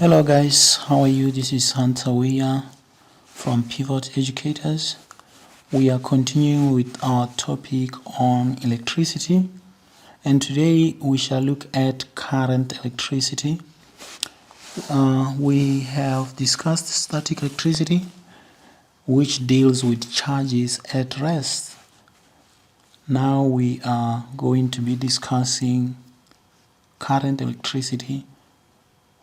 Hello guys, how are you? This is Hunter Weya from Pivot Educators. We are continuing with our topic on electricity, and today we shall look at current electricity. We have discussed static electricity, which deals with charges at rest. Now we are going to be discussing current electricity,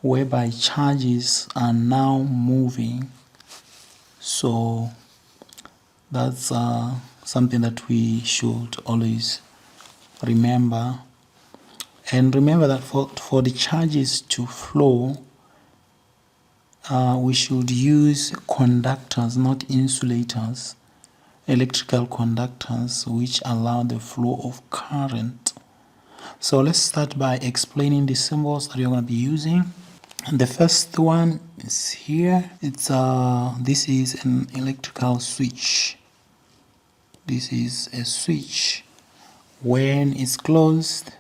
whereby charges are now moving. So that's something that we should always remember. And remember that for the charges to flow, we should use conductors, not insulators, electrical conductors, which allow the flow of current. So let's start by explaining the symbols that you're going to be using. And the first one is here. It's this is an electrical switch. This is a switch. When it's closed,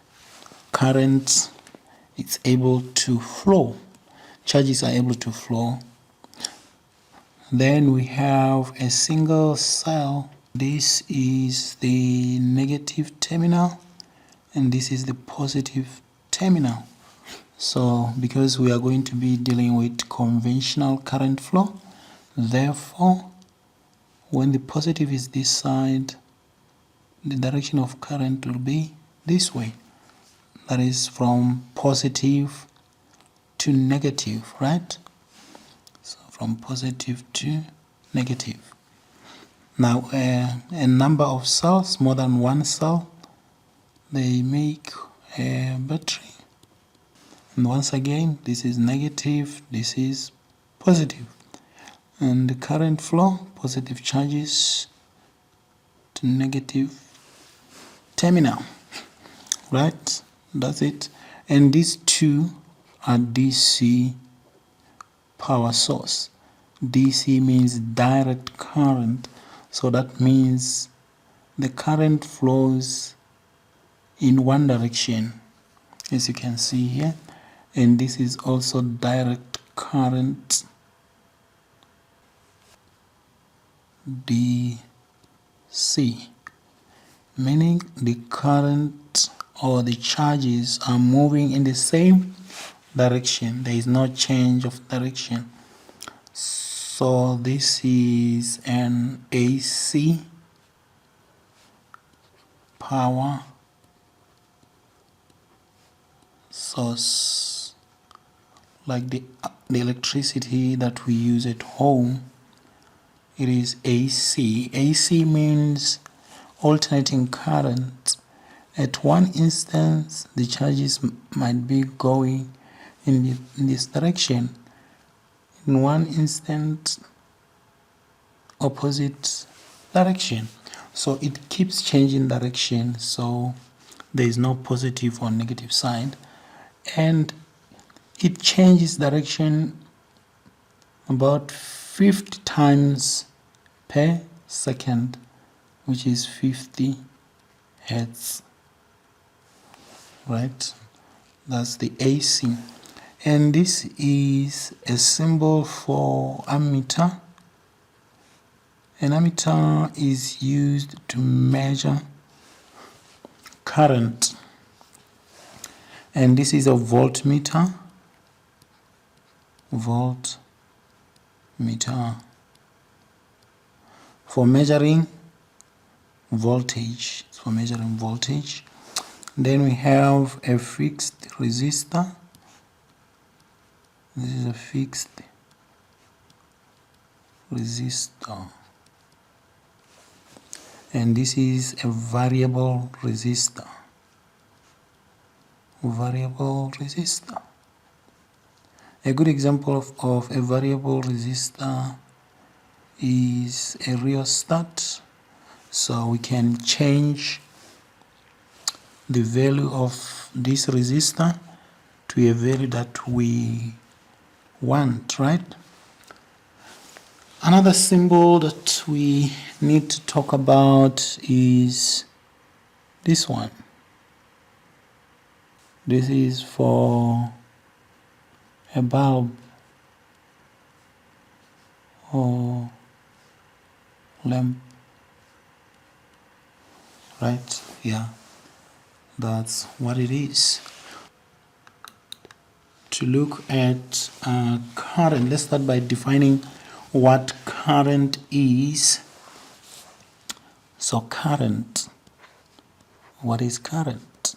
current is able to flow. Charges are able to flow. Then we have a single cell. This is the negative terminal, and this is the positive terminal. So because we are going to be dealing with conventional current flow, therefore when the positive is this side, the direction of current will be this way. That is from positive to negative, right? So from positive to negative. Now a number of cells, more than one cell, they make a battery. And once again, this is negative, this is positive. And the current flow, positive charges to negative terminal, right? That's it. And these two are DC power source. DC means direct current. So that means the current flows in one direction, as you can see here. And this is also direct current, DC, meaning the current or the charges are moving in the same direction. There is no change of direction. So this is an AC power source, like the electricity that we use at home. It is AC. AC means alternating current. At one instance, the charges might be going in this direction. In one instant, opposite direction. So it keeps changing direction. So there is no positive or negative side. And it changes direction about 50 times per second, which is 50 hertz, right? That's the AC. And this is a symbol for ammeter. An ammeter is used to measure current. And this is a voltmeter. Voltmeter for measuring voltage. It's for measuring voltage. Then we have a fixed resistor. This is a fixed resistor. And this is a variable resistor. Variable resistor. A good example of a variable resistor is a rheostat. So we can change the value of this resistor to a value that we want, right? Another symbol that we need to talk about is this one. This is for a bulb. or lamp, right? Yeah, that's what it is. To look at current, let's start by defining what current is. So current, what is current?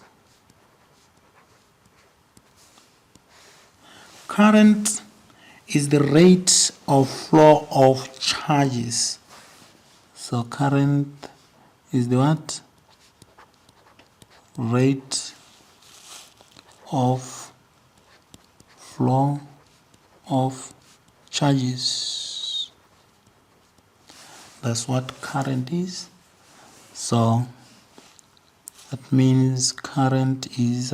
Current is the rate of flow of charges. So current is the what? Rate of flow of charges. That's what current is. So that means current is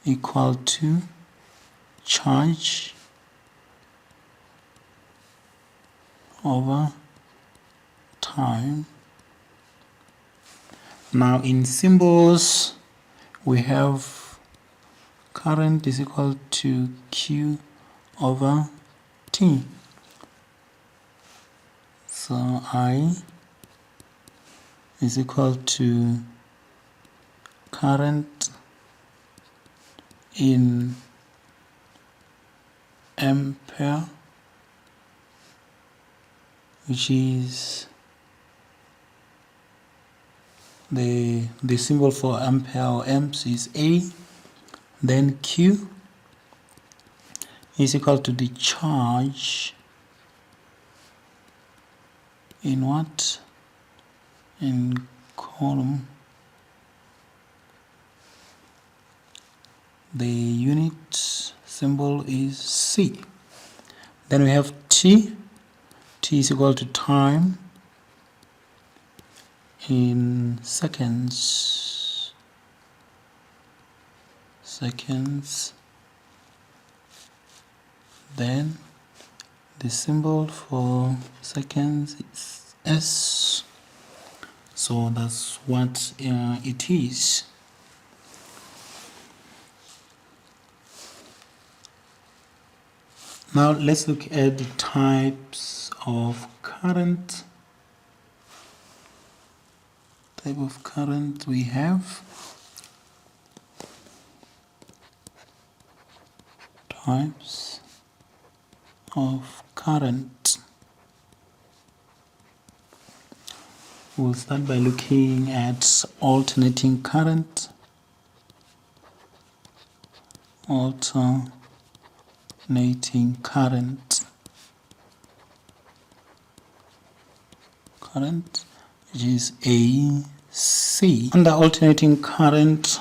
equal to charge over time. Now in symbols we have current is equal to Q over T. So I is equal to current in ampere, which is the symbol for ampere or amps is A. Then Q is equal to the charge in what? In coulomb. The unit symbol is C. Then we have T. T is equal to time in seconds. Then the symbol for seconds is S. So that's what it is. Now let's look at the types of current. Type of current we have. Types of current. We'll start by looking at alternating current. Alternating current. Current, which is AC. Under alternating current,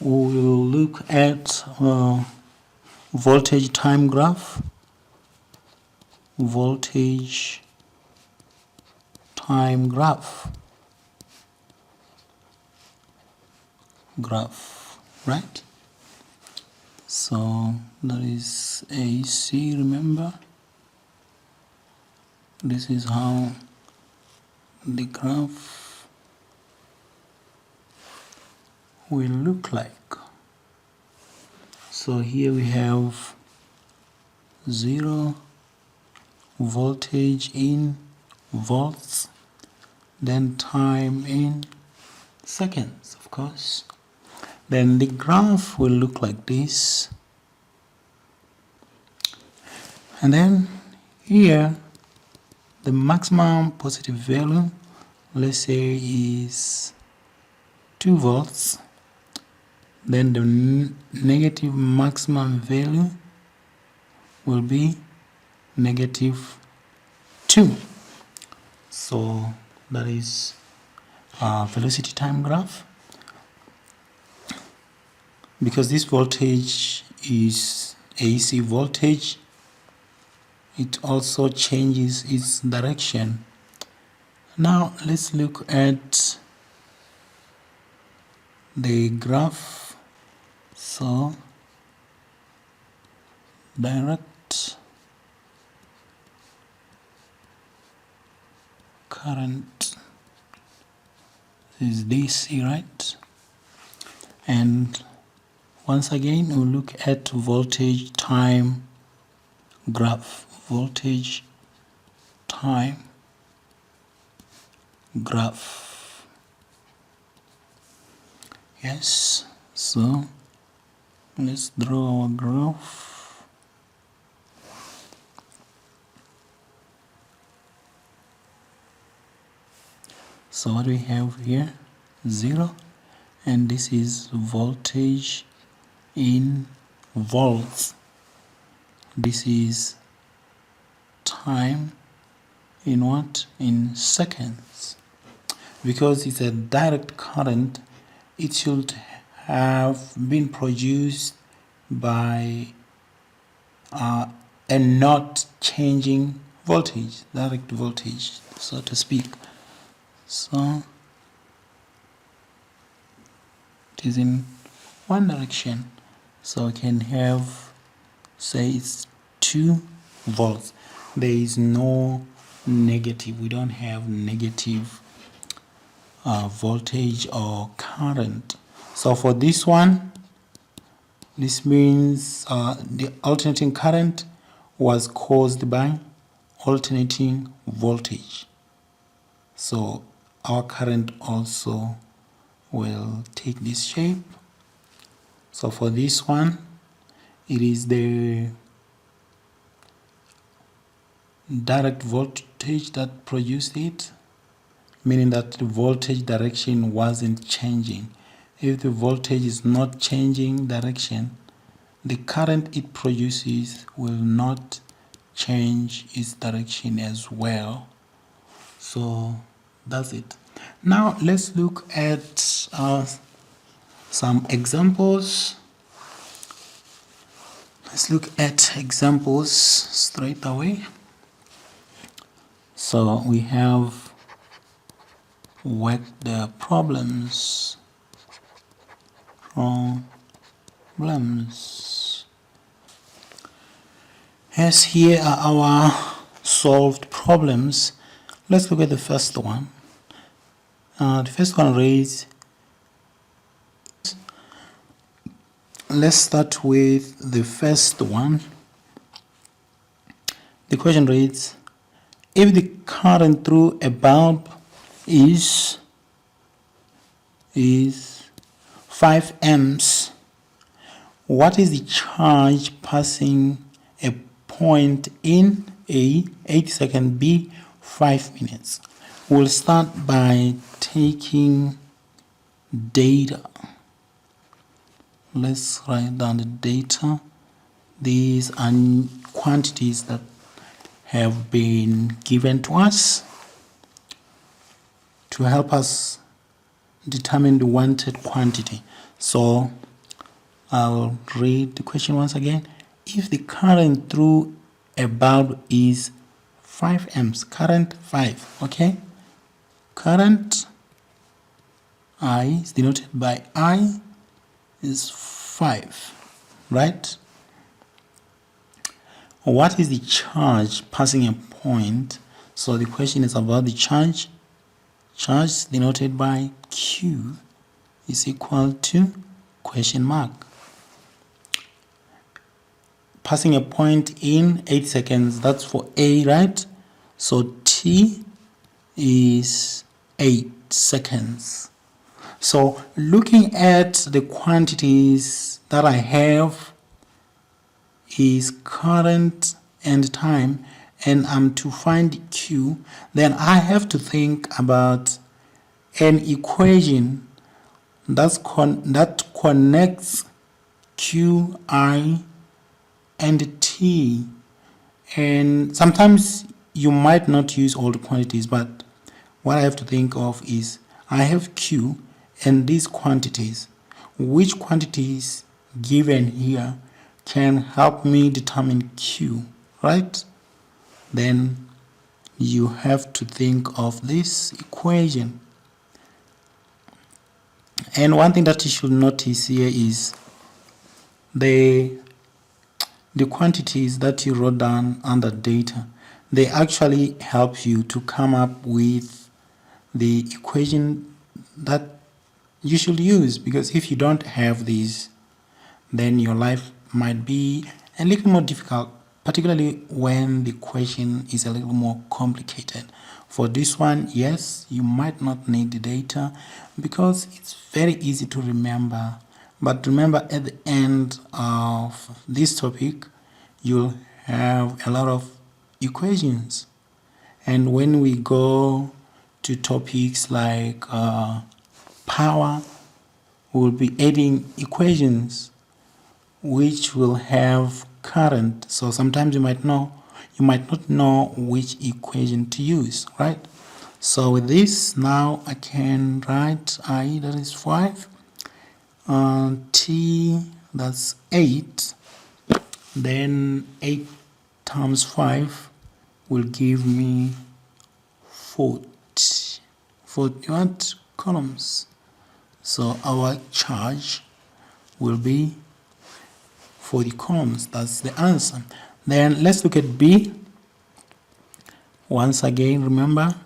we will look at voltage time graph. Voltage time graph. Right? So that is AC, remember? This is how the graph will look like. So here we have 0 voltage in volts, then time in seconds, of course. Then the graph will look like this. And then here the maximum positive value, let's say, is 2 volts. Then the negative maximum value will be negative 2. So that is velocity time graph. Because this voltage is AC voltage, it also changes its direction. Now let's look at the graph. So direct current is DC, right? And once again we'll look at voltage time graph, voltage, time, graph. Yes, so let's draw our graph. So what we have here, 0, and this is voltage in volts. This is time in what? In seconds. Because it's a direct current, it should have been produced by a not changing voltage, direct voltage, so to speak. So it is in one direction, so we can have, say it's 2 volts. There is no negative, we don't have negative voltage or current. So for this one, this means the alternating current was caused by alternating voltage. So our current also will take this shape. So for this one, it is the direct voltage that produced it, meaning that the voltage direction wasn't changing. If the voltage is not changing direction, the current it produces will not change its direction as well. So that's it. Now let's look at some examples. Let's look at examples straight away. So we have worked the problems. As here are our solved problems. Let's look at the first one. The first one reads, let's start with the first one. The question reads, if the current through a bulb is 5 amps, what is the charge passing a point in A, 8 seconds, B, 5 minutes? We'll start by taking data. Let's write down the data. These are quantities that have been given to us to help us determine the wanted quantity. So I'll read the question once again. If the current through a bulb is 5 amps, current 5, okay? Current I is denoted by I is 5, right? What is the charge passing a point? So the question is about the charge. Charge denoted by Q is equal to question mark. Passing a point in 8 seconds, that's for A, right? So T is 8 seconds. So looking at the quantities that I have is current and time, and I'm to find Q, then I have to think about an equation that connects Q, I, and T. And sometimes you might not use all the quantities, but what I have to think of is I have Q and these quantities. Which quantities given here can help me determine Q, right? Then you have to think of this equation. And one thing that you should notice here is the quantities that you wrote down under data. They actually help you to come up with the equation that you should use, because if you don't have these, then your life might be a little more difficult, particularly when the question is a little more complicated. For this one, yes, you might not need the data because it's very easy to remember. But remember, at the end of this topic, you'll have a lot of equations. And when we go to topics like power, we'll be adding equations which will have current. So sometimes you might not know which equation to use, right? So with this, now I can write I, that is 5, T, that's 8, then 8 times 5 will give me 40 what? Columns. So our charge will be 40 columns. That's the answer. Then let's look at B. Once again, remember,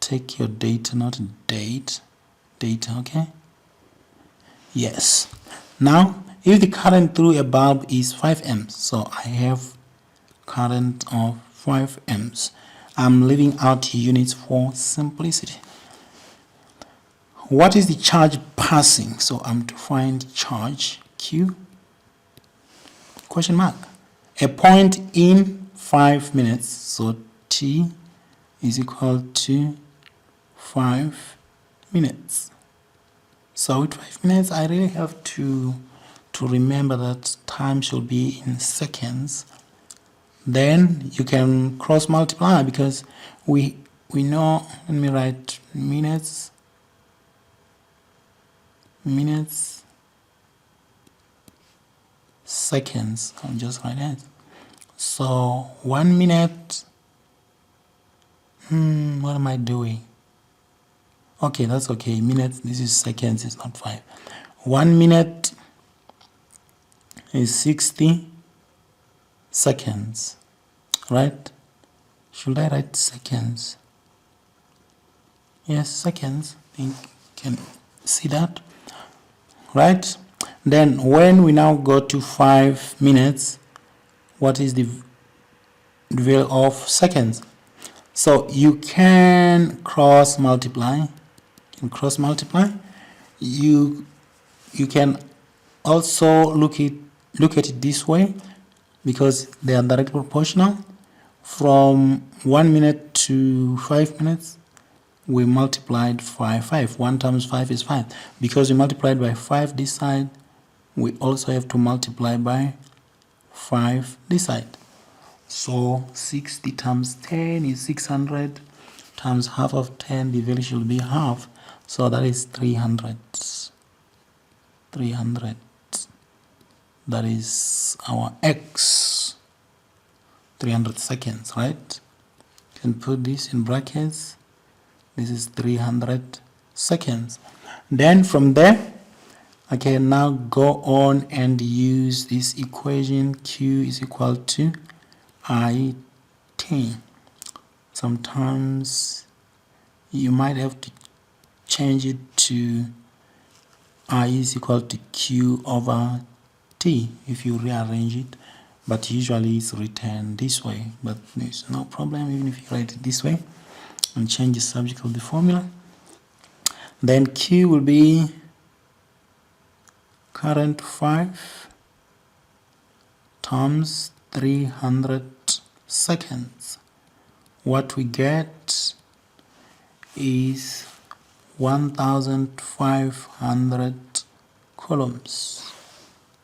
take your data, not date, data, okay? Yes. Now, if the current through a bulb is 5 amps, so I have current of 5 amps. I'm leaving out units for simplicity. What is the charge passing? So I'm to find charge, Q, question mark. A point in 5 minutes, so T is equal to 5 minutes. So with 5 minutes, I really have to remember that time should be in seconds. Then you can cross multiply because we know, let me write minutes, seconds, I'll just write that. So 1 minute, what am I doing? Okay, that's okay, minutes, this is seconds, it's not 5. 1 minute is 60 seconds, right? Should I write seconds? Yes, seconds, I think you can see that, right? Then when we now go to 5 minutes, what is the value of seconds? So you can cross multiply. You can also look at it this way, because they are directly proportional. From 1 minute to 5 minutes, we multiplied by 5. 1 times 5 is 5. Because we multiplied by 5 this side, we also have to multiply by 5 this side. So 60 times 10 is 600, times half of 10, the value should be half. So that is 300. 300. That is our X. 300 seconds, right? You can put this in brackets. This is 300 seconds. Then from there, I can now go on and use this equation. Q is equal to IT. Sometimes you might have to change it to I is equal to Q over T if you rearrange it, but usually it's written this way, but there's no problem even if you write it this way and change the subject of the formula. Then Q will be current 5 times 300 seconds. What we get is 1,500 coulombs.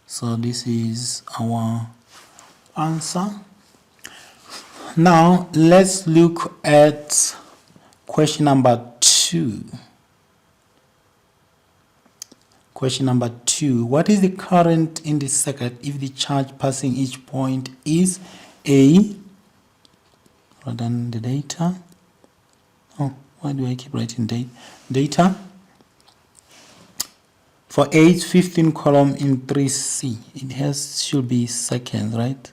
So this is our answer. Now let's look at question number 2. Question number 2. What is the current in the circuit if the charge passing each point is A, rather than the data? Oh, why do I keep writing data? For A, it's 15 column in 3C. It should be seconds, right?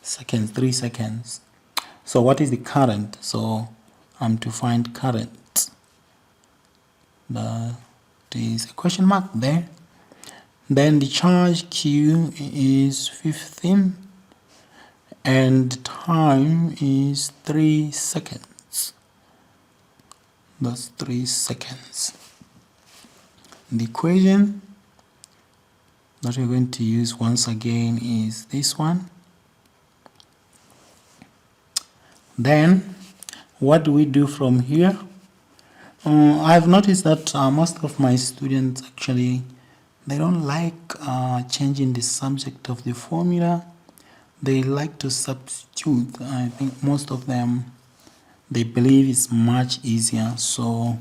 Seconds, 3 seconds. So what is the current? So I'm to find current. There is a question mark there. Then the charge Q is 15. and time is 3 seconds. That's 3 seconds. The equation that we're going to use once again is this one. Then what do we do from here? I've noticed that most of my students actually, they don't like changing the subject of the formula. They like to substitute. I think most of them, they believe it's much easier, so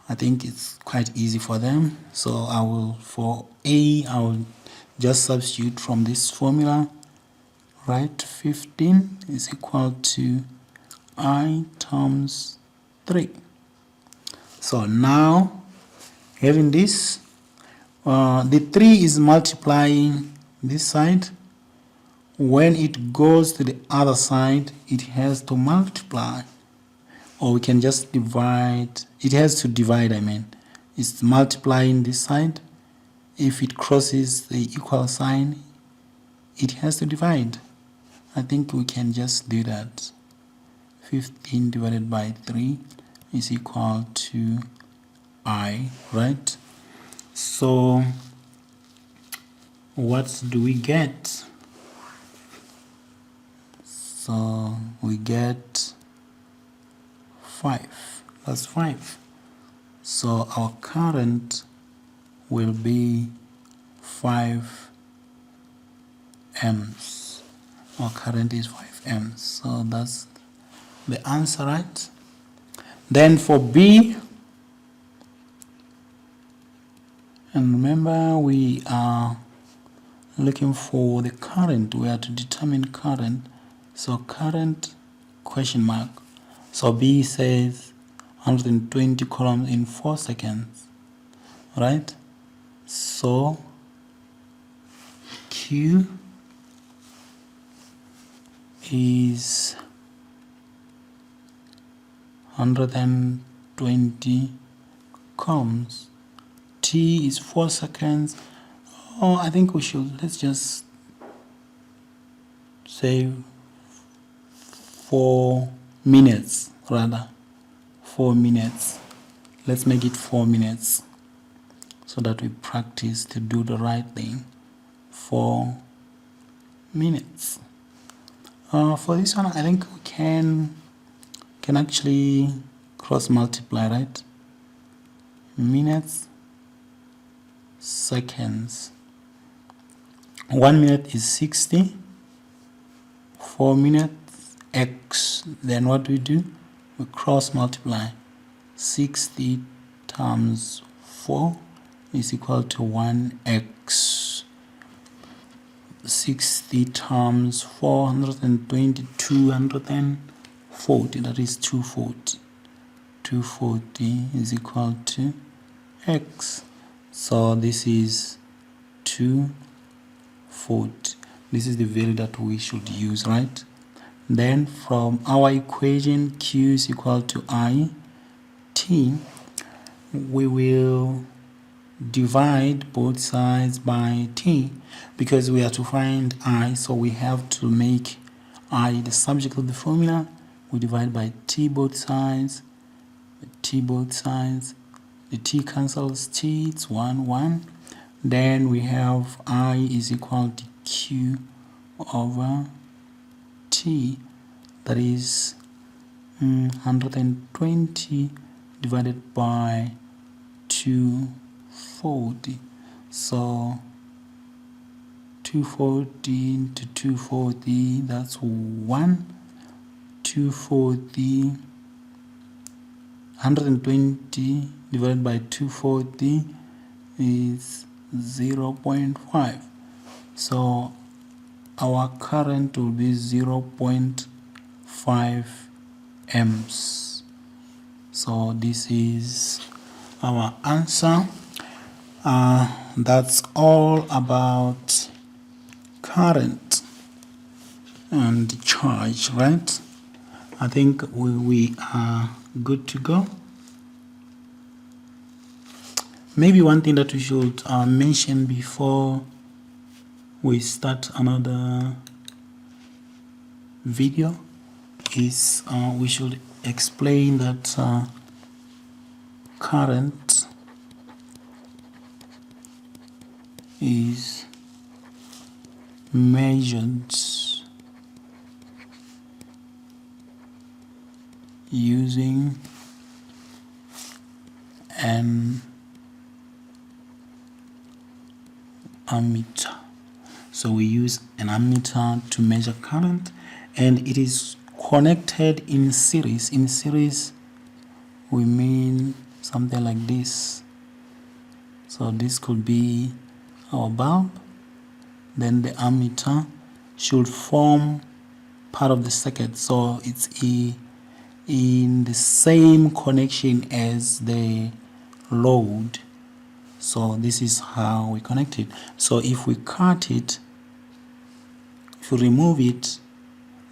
I think it's quite easy for them. So for A, I will just substitute from this formula, right? 15 is equal to I times 3. So now, having this, the 3 is multiplying this side. When it goes to the other side, it has to multiply. Or we can just divide. It has to divide, I mean. It's multiplying this side. If it crosses the equal sign, it has to divide. I think we can just do that. 15 divided by 3 is equal to I, right? So what do we get? So we get 5. That's 5. So our current will be 5 amps. Our current is 5 amps. So that's the answer, right? Then for B, and remember we are looking for the current. We are to determine current. So current question mark. So B says 120 coulombs in 4 seconds, right? So Q is 120 coulombs. T is 4 seconds. Oh, I think let's just say 4 minutes rather. 4 minutes. Let's make it 4 minutes so that we practice to do the right thing. 4 minutes. For this one, I think we can actually cross multiply, right? Minutes, seconds. 1 minute is 60. 4 minutes, x. Then what do? We cross multiply. 60 times 4 is equal to 1x. 60 times 420, 240, that is 240. 240 is equal to x. So this is 240. This is the value that we should use, right? Then from our equation, Q is equal to I T, we will divide both sides by T because we are to find I, so we have to make I the subject of the formula. We divide by T both sides, T both sides. The T cancels T, it's 1, 1. Then we have I is equal to Q over T, that is 120 divided by 240. So 240 into 240, that's 1. 240, 120 divided by 240 is 0.5. So our current will be 0.5 amps. So this is our answer. That's all about current and charge, right? I think we are good to go. Maybe one thing that we should mention before we start another video is we should explain that current is measured using an ammeter. So we use an ammeter to measure current, and it is connected in series. In series we mean something like this. So this could be our bulb, then the ammeter should form part of the circuit, so it's in the same connection as the load. So this is how we connect it. So if we cut it, if we remove it,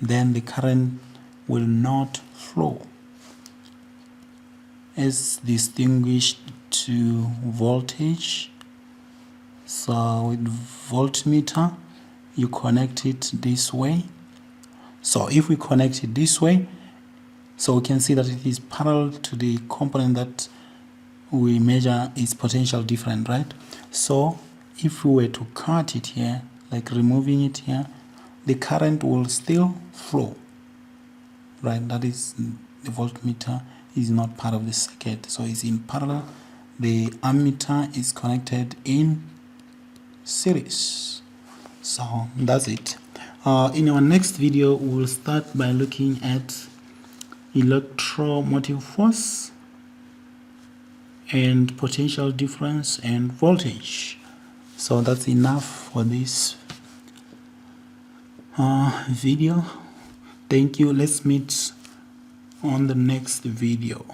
then the current will not flow, as distinguished to voltage. So with voltmeter you connect it this way. So if we connect it this way, so we can see that it is parallel to the component that we measure its potential different, right? So if we were to cut it here, like removing it here, the current will still flow, right? That is, the voltmeter is not part of the circuit, so it's in parallel. The ammeter is connected in series. So that's it. In our next video, we'll start by looking at electromotive force and potential difference and voltage. So that's enough for this video. Thank you. Let's meet on the next video.